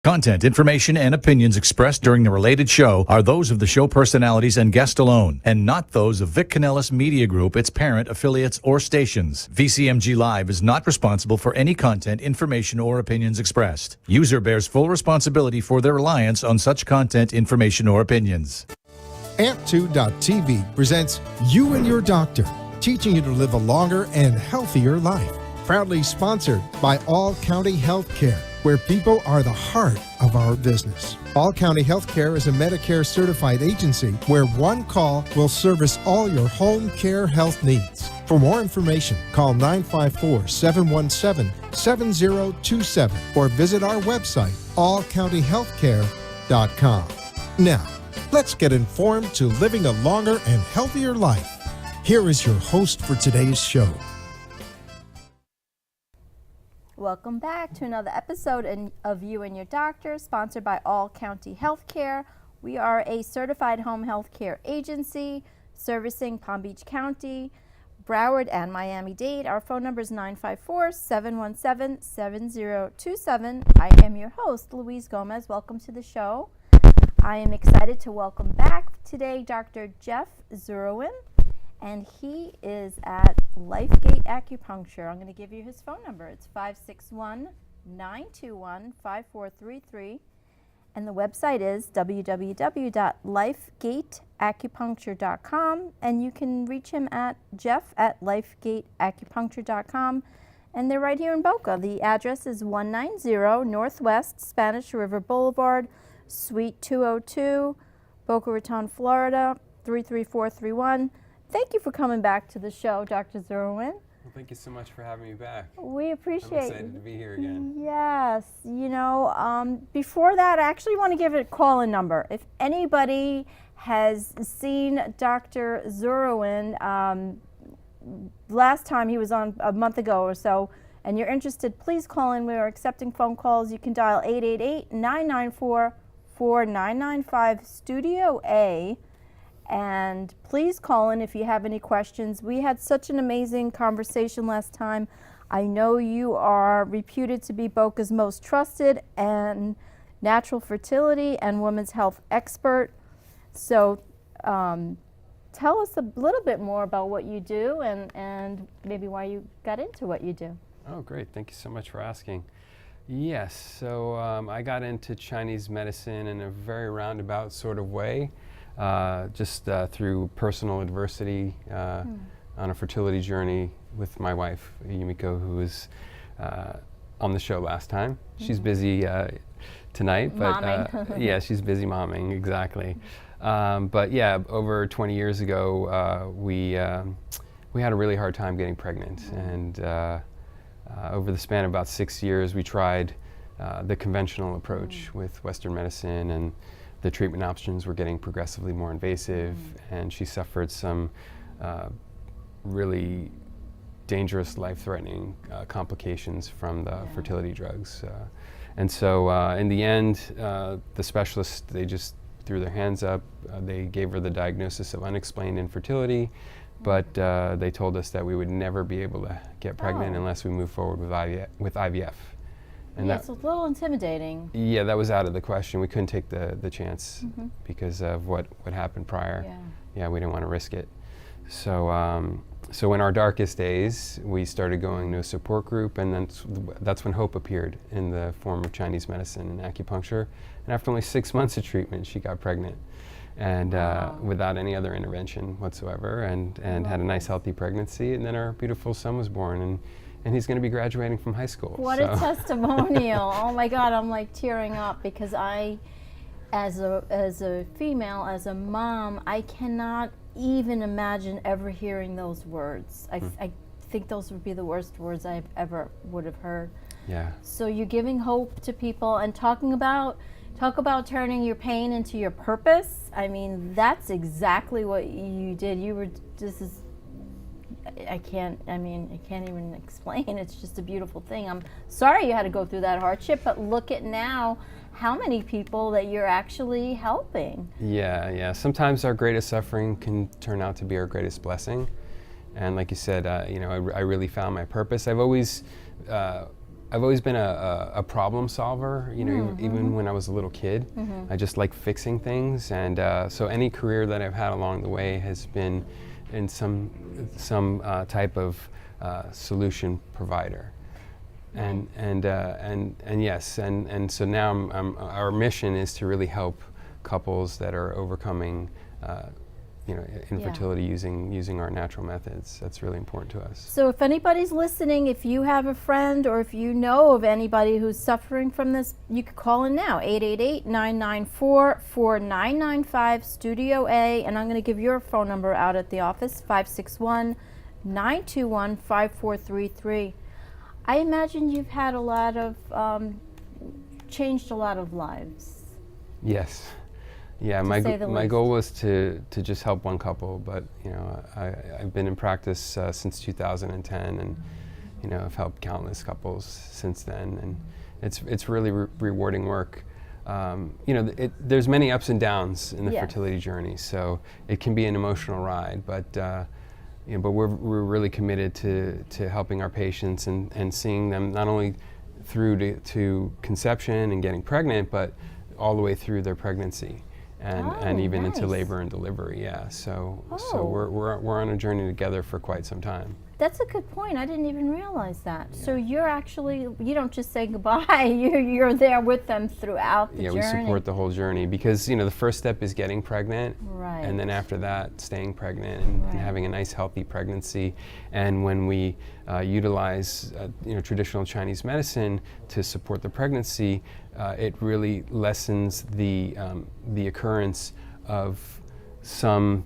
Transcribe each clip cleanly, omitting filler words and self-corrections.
Content, information, and opinions expressed during the related show are those of the show personalities and guest alone, and not those of Vic Canellis Media Group, its parent, affiliates, or stations. VCMG Live is not responsible for any content, information, or opinions expressed. User bears full responsibility for their reliance on such content, information, or opinions. Amp2.tv presents You and Your Doctor, teaching you to live a longer and healthier life. Proudly sponsored by All County Healthcare, where people are the heart of our business. All County Healthcare is a Medicare certified agency where one call will service all your home care health needs. For more information, call 954-717-7027 or visit our website, allcountyhealthcare.com. Now, let's get informed to living a longer and healthier life. Here is your host for today's show. Welcome back to another episode of You and Your Doctor, sponsored by All County Healthcare. We are a certified home health care agency servicing Palm Beach County, Broward, and Miami-Dade. Our phone number is 954-717-7027. I am your host, Louise Gomez. Welcome to the show. I am excited to welcome back today Dr. JZurawin, and he is at LifeGate Acupuncture. I'm going to give you his phone number. It's 561-921-5433. And the website is www.lifegateacupuncture.com. And you can reach him at jeff@lifegateacupuncture.com. And they're right here in Boca. The address is 190 Northwest Spanish River Boulevard, Suite 202, Boca Raton, Florida, 33431. Thank you for coming back to the show, Dr. Zurawin. Well, thank you so much for having me back. We appreciate it. I'm excited to be here again. Yes. You know, before that, I actually want to give a call-in number. If anybody has seen Dr. Zurawin, last time he was on a month ago or so, and you're interested, please call in. We are accepting phone calls. You can dial 888-994-4995 Studio A. And please call in if you have any questions. We had such an amazing conversation last time. I know you are reputed to be Boca's most trusted and natural fertility and women's health expert. So tell us a little bit more about what you do and maybe why you got into what you do. Oh, great. Thank you so much for asking. Yes, so I got into Chinese medicine in a very roundabout sort of way. Just through personal adversity on a fertility journey with my wife, Yumiko, who was on the show last time. She's busy tonight, but yeah, she's busy momming, exactly. But yeah, over 20 years ago, we had a really hard time getting pregnant, and over the span of about 6 years, we tried the conventional approach with Western medicine, and the treatment options were getting progressively more invasive, and she suffered some really dangerous, life-threatening complications from the fertility drugs. And so in the end, the specialists, they just threw their hands up. They gave her the diagnosis of unexplained infertility, but they told us that we would never be able to get pregnant unless we move forward with IVF. And yeah, it's a little intimidating. Yeah, that was out of the question. We couldn't take the chance because of what happened prior. Yeah, we didn't want to risk it. So, so in our darkest days, we started going to a support group, and that's when hope appeared in the form of Chinese medicine and acupuncture. And after only 6 months of treatment, she got pregnant, and without any other intervention whatsoever, and had a nice, healthy pregnancy. And then our beautiful son was born, and he's going to be graduating from high school. What a testimonial. Oh my God, I'm like tearing up because I, as a female, as a mom, I cannot even imagine ever hearing those words. I think those would be the worst words I ever would have heard. Yeah. So you're giving hope to people and talk about turning your pain into your purpose. I mean, that's exactly what you did. You were, I can't even explain. It's just a beautiful thing. I'm sorry you had to go through that hardship, but look at now how many people that you're actually helping. Yeah. Sometimes our greatest suffering can turn out to be our greatest blessing. And like you said, I really found my purpose. I've always I've always been a problem solver, you know, even when I was a little kid. I just like fixing things, and so any career that I've had along the way has been in some type of solution provider. And yes, and so now our mission is to really help couples that are overcoming you know, infertility using our natural methods. That's really important to us. So if anybody's listening, if you have a friend or if you know of anybody who's suffering from this, you could call in now, 888-994-4995, Studio A, and I'm going to give your phone number out at the office, 561-921-5433. I imagine you've had a lot of, changed a lot of lives. Yes. Yeah, my goal was to just help one couple, but you know, I've been in practice since 2010, and you know, I've helped countless couples since then, and it's really rewarding work. You know, there's many ups and downs in the fertility journey, so it can be an emotional ride, but you know, but we're really committed to helping our patients and seeing them not only through to conception and getting pregnant, but all the way through their pregnancy. And even into labor and delivery, so we're on a journey together for quite some time. That's a good point. I didn't even realize that. Yeah. So you're actually, you don't just say goodbye. You're there with them throughout the journey. Yeah, we support the whole journey because you know the first step is getting pregnant, and then after that, staying pregnant and having a nice, healthy pregnancy. And when we utilize you know, traditional Chinese medicine to support the pregnancy, it really lessens the occurrence of some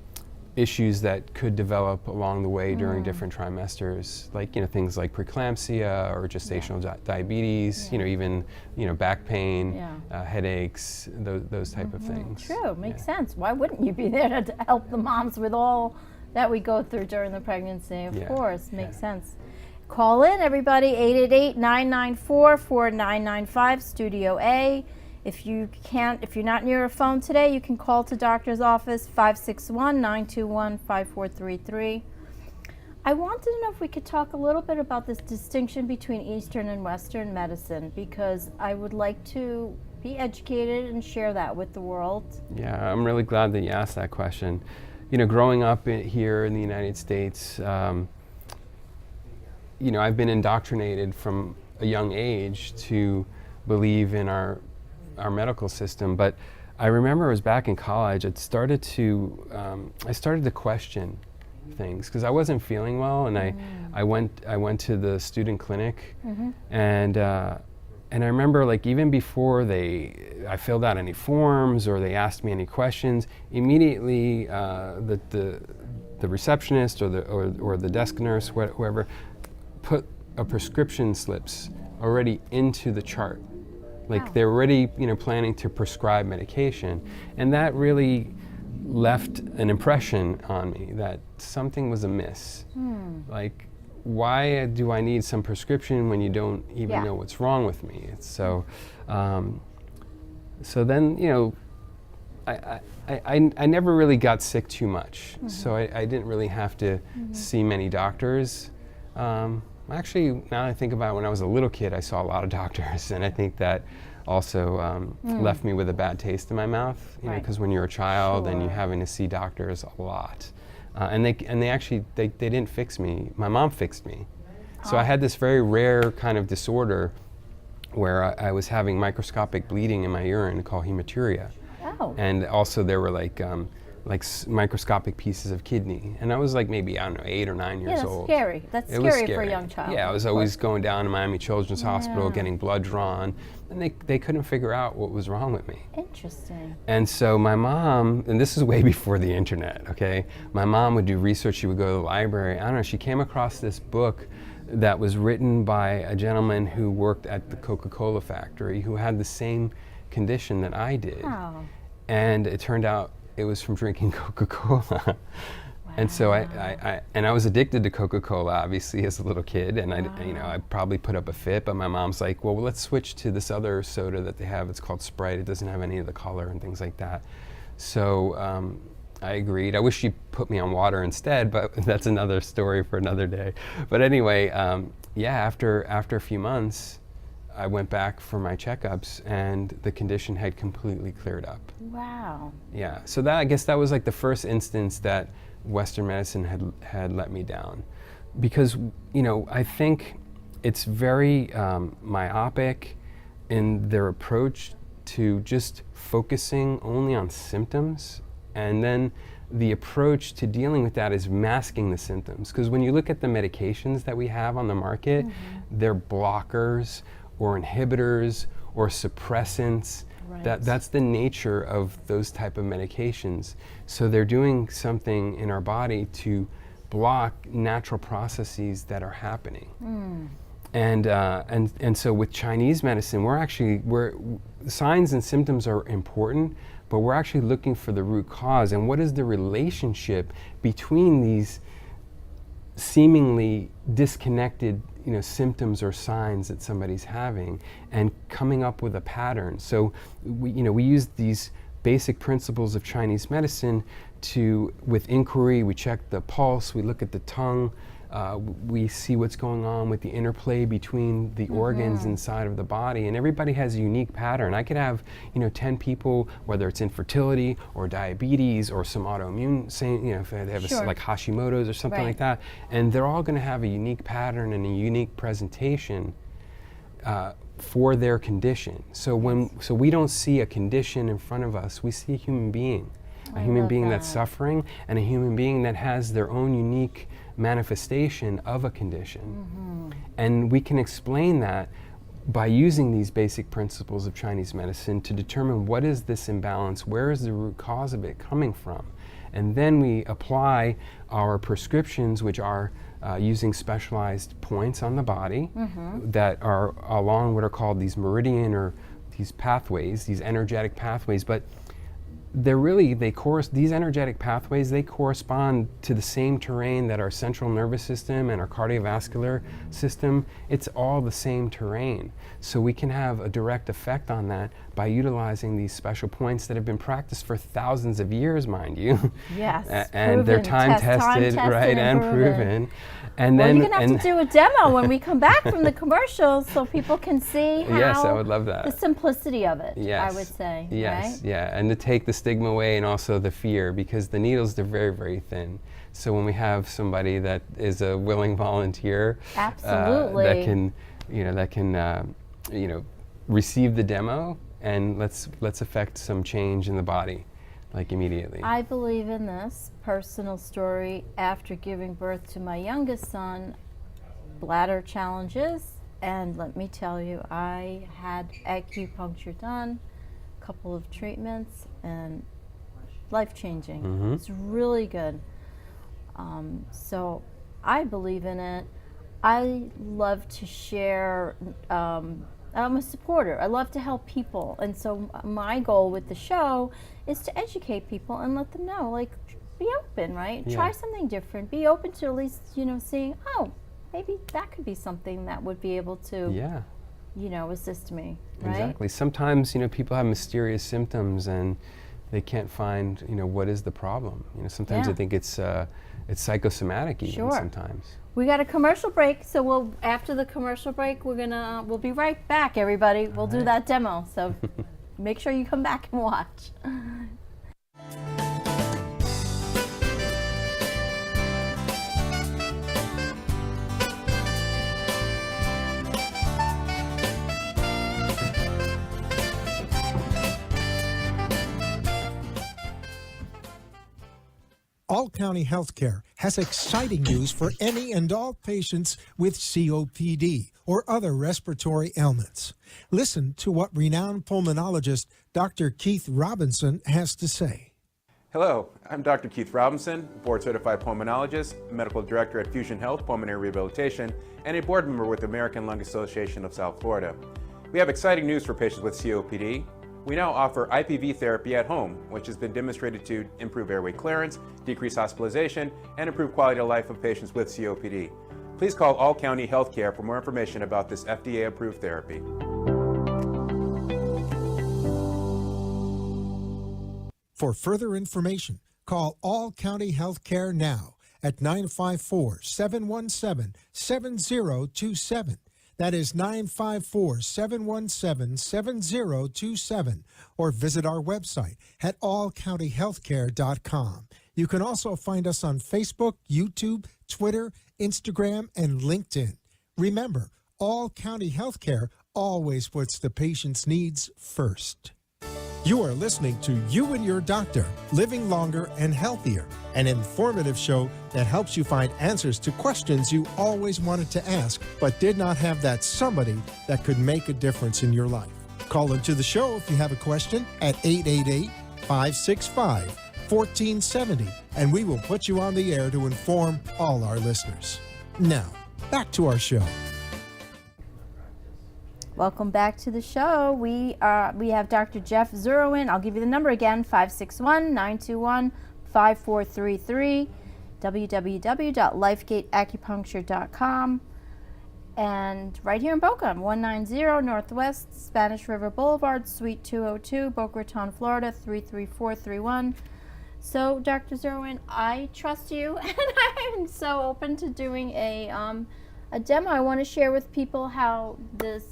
issues that could develop along the way during different trimesters, like you know, things like preeclampsia or gestational diabetes, you know, even you know, back pain, headaches, those type of things. True, makes sense. Why wouldn't you be there to help the moms with all that we go through during the pregnancy? Of course, makes sense. Call in, everybody, 888-994-4995, Studio A. If you're not near a phone today, you can call to doctor's office, 561-921-5433. I wanted to know if we could talk a little bit about this distinction between Eastern and Western medicine, because I would like to be educated and share that with the world. Yeah, I'm really glad that you asked that question. You know, growing up here in the United States, you know, I've been indoctrinated from a young age to believe in our medical system, but I remember I was back in college. I started to question things because I wasn't feeling well, and I went to the student clinic, and I remember, like, even before I filled out any forms or they asked me any questions, immediately the receptionist or the desk nurse, whoever, put a prescription slips already into the chart. Like they're already, you know, planning to prescribe medication, and that really left an impression on me that something was amiss. Like, why do I need some prescription when you don't even know what's wrong with me? It's so then, you know, I never really got sick too much, so I didn't really have to see many doctors. Actually, now that I think about it, when I was a little kid, I saw a lot of doctors, and I think that also left me with a bad taste in my mouth, you know, because when you're a child and you're having to see doctors a lot, and they didn't fix me. My mom fixed me, so I had this very rare kind of disorder where I was having microscopic bleeding in my urine called hematuria, and also there were like microscopic pieces of kidney, and I was like maybe, I don't know, 8 or 9 years old. Scary. That's scary for a young child. Yeah, I was always going down to Miami Children's Hospital, getting blood drawn, and they couldn't figure out what was wrong with me. Interesting. And so my mom, and this is way before the internet, okay? My mom would do research. She would go to the library. I don't know, she came across this book that was written by a gentleman who worked at the Coca-Cola factory who had the same condition that I did. And it turned out it was from drinking Coca-Cola. And so I was addicted to Coca-Cola, obviously, as a little kid, and I probably put up a fit, but my mom's like, well, let's switch to this other soda that they have. It's called Sprite. It doesn't have any of the color and things like that. So I agreed. I wish she put me on water instead, but that's another story for another day. But anyway, after a few months, I went back for my checkups, and the condition had completely cleared up. Wow. Yeah, so that, I guess that was like the first instance that Western medicine had let me down. Because, you know, I think it's very myopic in their approach to just focusing only on symptoms, and then the approach to dealing with that is masking the symptoms. Because when you look at the medications that we have on the market, they're blockers or inhibitors or suppressants. Right. That's the nature of those type of medications. So they're doing something in our body to block natural processes that are happening. And so with Chinese medicine, we're signs and symptoms are important, but we're actually looking for the root cause, and what is the relationship between these seemingly disconnected, you know, symptoms or signs that somebody's having, and coming up with a pattern. So we use these basic principles of Chinese medicine with inquiry. We check the pulse, we look at the tongue, we see what's going on with the interplay between the organs inside of the body, and everybody has a unique pattern. I could have, 10 people, whether it's infertility or diabetes or some autoimmune, if they have like Hashimoto's or something like that, and they're all going to have a unique pattern and a unique presentation for their condition. So we don't see a condition in front of us, we see a human being. A human being that's suffering, and a human being that has their own unique manifestation of a condition. And we can explain that by using these basic principles of Chinese medicine to determine what is this imbalance, where is the root cause of it coming from. And then we apply our prescriptions, which are using specialized points on the body that are along what are called these meridian or these pathways, these energetic pathways. But these energetic pathways, they correspond to the same terrain that our central nervous system and our cardiovascular system. It's all the same terrain. So we can have a direct effect on that by utilizing these special points that have been practiced for thousands of years, mind you. Yes. And they're time tested, right, and proven. And then you're going to have to do a demo when we come back from the commercials so people can see how yes, I would love that. The simplicity of it, yes. I would say. Yes, right? yeah, and to take the stigma away and also the fear, because the needles, they're very, very thin. So when we have somebody that is a willing volunteer, absolutely, that can receive the demo, and let's affect some change in the body, like immediately. I believe in this personal story. After giving birth to my youngest son, bladder challenges, and let me tell you, I had acupuncture done, a couple of treatments, and life-changing. It's really good. So I believe in it. I love to share. I'm a supporter. I love to help people, and so my goal with the show is to educate people and let them know, like, be open, right? Yeah. Try something different. Be open to at least, seeing, oh, maybe that could be something that would be able to, assist me, right? Exactly. Sometimes, people have mysterious symptoms and they can't find, what is the problem. Sometimes I think it's psychosomatic even sometimes. We got a commercial break, so after the commercial break, we'll be right back, everybody. We'll do that demo, so make sure you come back and watch. All County Healthcare has exciting news for any and all patients with COPD or other respiratory ailments. Listen to what renowned pulmonologist Dr. Keith Robinson has to say. Hello, I'm Dr. Keith Robinson, board-certified pulmonologist, medical director at Fusion Health Pulmonary Rehabilitation, and a board member with the American Lung Association of South Florida. We have exciting news for patients with COPD. We now offer IPV therapy at home, which has been demonstrated to improve airway clearance, decrease hospitalization, and improve quality of life of patients with COPD. Please call All County Healthcare for more information about this FDA-approved therapy. For further information, call All County Healthcare now at 954-717-7027. That is 954-717-7027. Or visit our website at allcountyhealthcare.com. You can also find us on Facebook, YouTube, Twitter, Instagram, and LinkedIn. Remember, All County Healthcare always puts the patient's needs first. You are listening to You and Your Doctor, Living Longer and Healthier, an informative show that helps you find answers to questions you always wanted to ask, but did not have that somebody that could make a difference in your life. Call into the show if you have a question at 888-565-1470, and we will put you on the air to inform all our listeners. Now, back to our show. Welcome back to the show. We have Dr. Jeff Zurawin. I'll give you the number again, 561-921-5433, www.lifegateacupuncture.com. And right here in Boca, 190 Northwest Spanish River Boulevard, Suite 202, Boca Raton, Florida, 33431. So, Dr. Zurawin, I trust you, and I'm so open to doing a demo. I want to share with people how the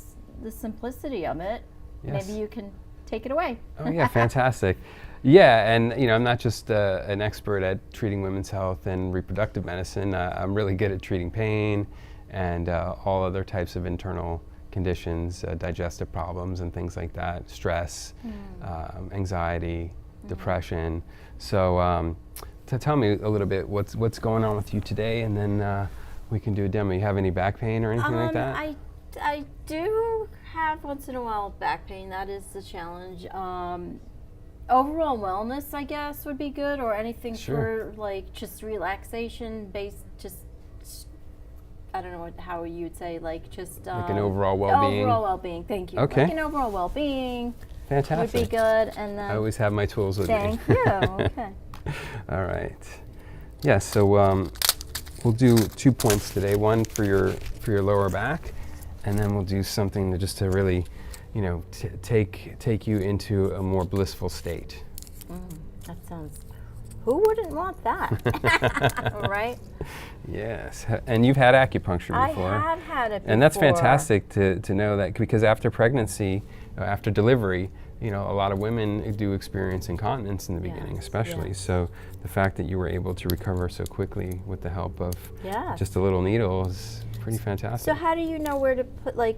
simplicity of it. Yes. Maybe you can take it away. Oh yeah, fantastic. Yeah, and I'm not just an expert at treating women's health and reproductive medicine. I'm really good at treating pain and all other types of internal conditions, digestive problems and things like that, stress, anxiety, depression. So to tell me a little bit what's going on with you today, and then we can do a demo. You have any back pain or anything like that? I do have once in a while back pain. That is the challenge. Overall wellness, I guess, would be good, or anything for like just relaxation based, just I don't know how you would say, like just like an overall well-being. Overall well-being. Thank you. Okay. Like an overall well-being. Fantastic. Would be good, and then I always have my tools with me. Thank you. Okay. All right. Yeah. So we'll do 2 points today. One for your lower back, and then we'll do something to really, take you into a more blissful state. That sounds. Who wouldn't want that? Right? Yes. And you've had acupuncture before. I have had it before. And that's fantastic to know that, because after pregnancy, after delivery, a lot of women do experience incontinence in the beginning, especially. Yes. So the fact that you were able to recover so quickly with the help of just a little needle is pretty fantastic. So how do you know where to put the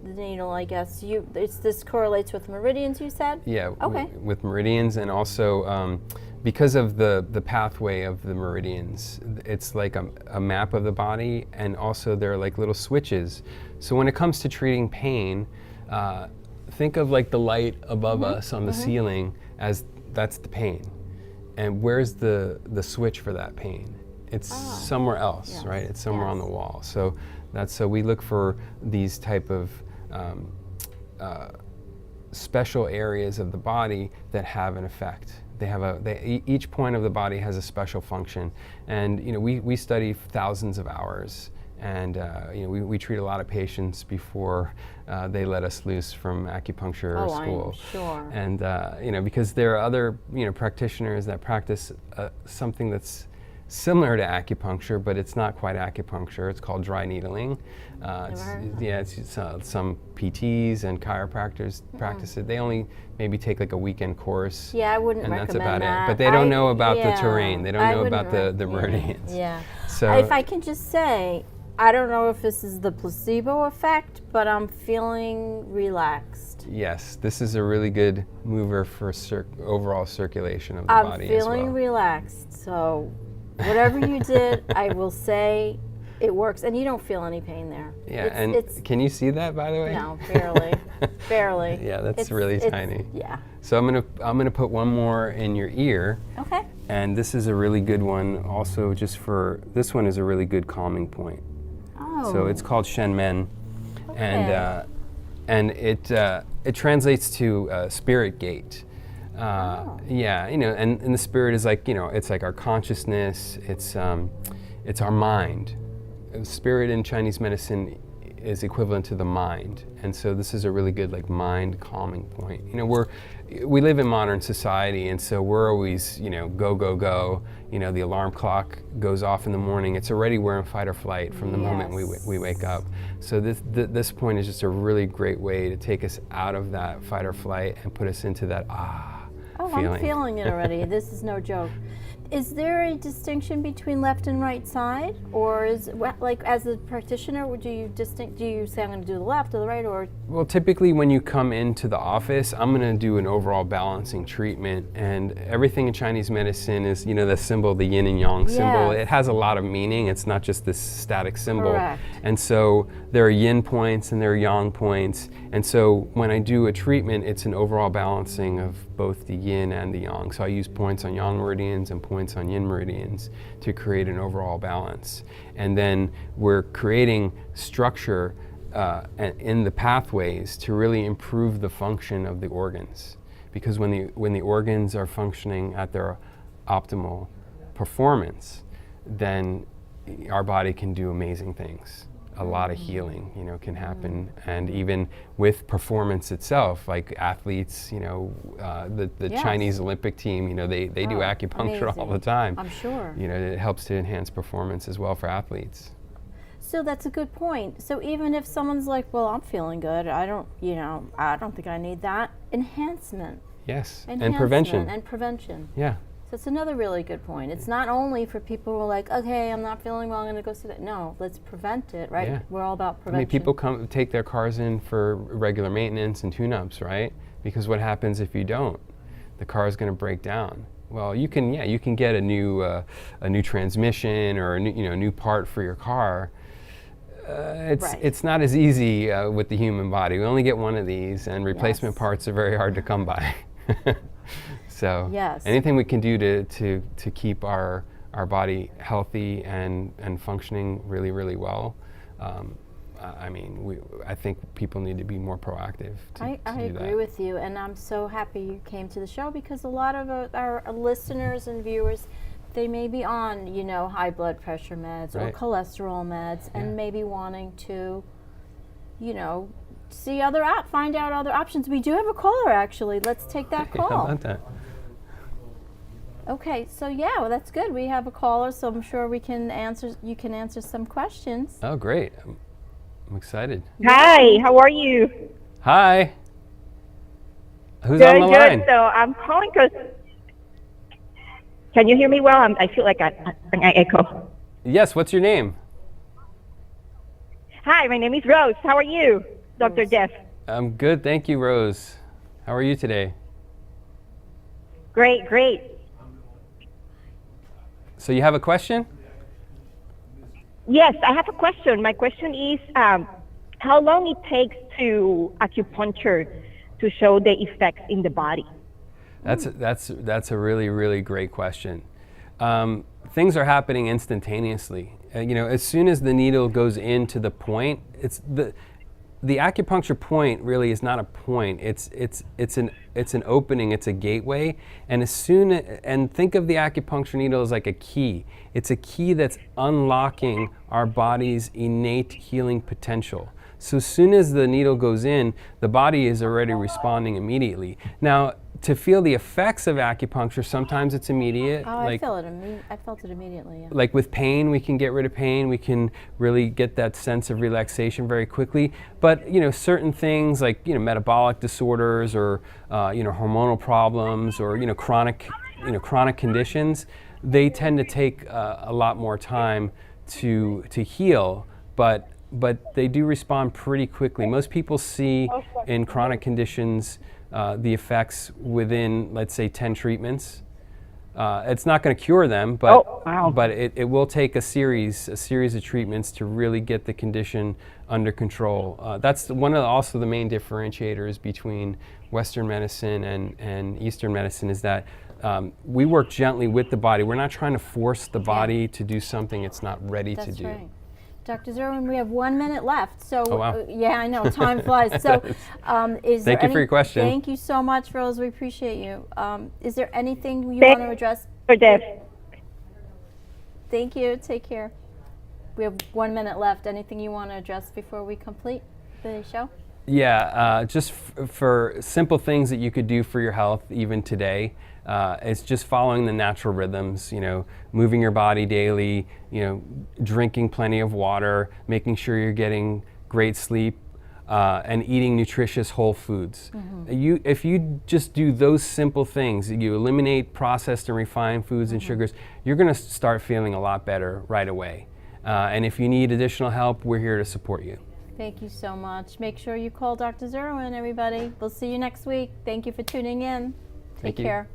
needle? I guess this correlates with meridians, you said? Yeah. Okay. With meridians, and also because of the pathway of the meridians, it's like a map of the body, and also they're like little switches. So when it comes to treating pain, think of like the light above us on the ceiling as that's the pain. And where's the switch for that pain? It's somewhere else, right? It's somewhere on the wall. So we look for these type of special areas of the body that have an effect. Each point of the body has a special function, and we study thousands of hours, and we treat a lot of patients before they let us loose from acupuncture school. I'm sure. And because there are other practitioners that practice something that's similar to acupuncture, but it's not quite acupuncture. It's called dry needling. Some PTs and chiropractors practice it. They only maybe take like a weekend course. Yeah, I wouldn't and recommend that's about that. it. But they don't know about the terrain. They don't know about the meridians. Yeah. So if I can just say, I don't know if this is the placebo effect, but I'm feeling relaxed. Yes, this is a really good mover for overall circulation of the body as well. I'm feeling relaxed. So whatever you did, I will say it works, and you don't feel any pain there. Yeah, can you see that, by the way? No, barely, barely. Yeah, that's really tiny. Yeah. So I'm gonna put one more in your ear. Okay. And this is a really good one. Also, this one is a really good calming point. Oh. So it's called Shen Men, and it translates to spirit gate. Yeah, and the spirit is like, it's like our consciousness, it's our mind. Spirit in Chinese medicine is equivalent to the mind. And so this is a really good like mind calming point. You know, we live in modern society, and so we're always, you know, go, go, go. You know, the alarm clock goes off in the morning. It's already we're in fight or flight from the moment we wake up. So this point is just a really great way to take us out of that fight or flight and put us into that feeling. I'm feeling it already. This is no joke. Is there a distinction between left and right side, or is like as a practitioner, do you say I'm going to do the left or the right, or? Well, typically when you come into the office, I'm going to do an overall balancing treatment, and everything in Chinese medicine is, you know, the symbol, the yin and yang symbol. It has a lot of meaning. It's not just this static symbol. Correct. And so there are yin points and there are yang points, and so when I do a treatment, it's an overall balancing of both the yin and the yang. So I use points on yang meridians and points on yin meridians to create an overall balance. And then we're creating structure in the pathways to really improve the function of the organs. Because when the organs are functioning at their optimal performance, then our body can do amazing things. A lot of healing, you know, can happen, and even with performance itself, like athletes, you know, the Chinese Olympic team, you know, they do acupuncture all the time. I'm sure. You know, it helps to enhance performance as well for athletes. So that's a good point. So even if someone's like, well, I'm feeling good, I don't think I need that. Enhancement. Yes, and prevention. And prevention. Yeah. So it's another really good point. It's not only for people who are like, okay, I'm not feeling well, I'm going to go see that. No, let's prevent it, right? Yeah. We're all about prevention. I mean, people take their cars in for regular maintenance and tune-ups, right? Because what happens if you don't? The car is going to break down. Well, you can get a new transmission or a new part for your car. It's not as easy with the human body. We only get one of these, and replacement parts are very hard to come by. So anything we can do to keep our body healthy and functioning really, really well. I think people need to be more proactive. I agree with you, and I'm so happy you came to the show, because a lot of our listeners and viewers, they may be on, you know, high blood pressure meds or cholesterol meds, and maybe wanting to, you know, find out other options. We do have a caller, actually. Let's take that call. How about that? Okay, so well, that's good. We have a caller, so I'm sure you can answer some questions. Oh, great. I'm excited. Hi, how are you? Hi. Who's on the line? Good. So I'm calling because, can you hear me well? I feel like I echo. Yes, what's your name? Hi, my name is Rose. How are you, Dr. Jeff? I'm good, thank you, Rose. How are you today? Great. So you have a question? Yes, I have a question. My question is how long it takes to acupuncture to show the effects in the body? That's a really, really great question. Things are happening instantaneously. You know, as soon as the needle goes into the point, the acupuncture point really is not a point. It's an opening. It's a gateway. And think of the acupuncture needle as like a key. It's a key that's unlocking our body's innate healing potential. So as soon as the needle goes in, the body is already responding immediately. Now, to feel the effects of acupuncture, sometimes it's immediate. Oh, I felt it immediately. Yeah. Like with pain, we can get rid of pain. We can really get that sense of relaxation very quickly. But you know, certain things like metabolic disorders or hormonal problems or chronic conditions, they tend to take a lot more time to heal. But they do respond pretty quickly. Most people see in chronic conditions the effects within, let's say, 10 treatments. It's not going to cure them, but it will take a series of treatments to really get the condition under control. That's also the main differentiators between Western medicine and Eastern medicine is that we work gently with the body. We're not trying to force the body to do something it's not ready to do. Right. Dr. Zurawin, we have 1 minute left. So, oh, wow. Yeah, I know, time flies. So, Thank you for your question. Thank you so much, Rose. We appreciate you. Is there anything you want to address? For Jeff. Thank you. Take care. We have 1 minute left. Anything you want to address before we complete the show? Yeah, just for simple things that you could do for your health even today. It's just following the natural rhythms, moving your body daily, drinking plenty of water, making sure you're getting great sleep, and eating nutritious whole foods. If you just do those simple things, you eliminate processed and refined foods and sugars, you're going to start feeling a lot better right away. And if you need additional help, we're here to support you. Thank you so much. Make sure you call Dr. Zurawin, everybody. We'll see you next week. Thank you for tuning in. Take care.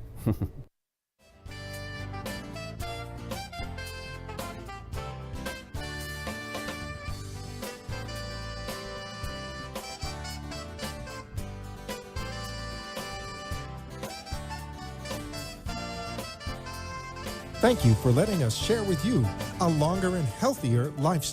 Thank you for letting us share with you a longer and healthier lifestyle.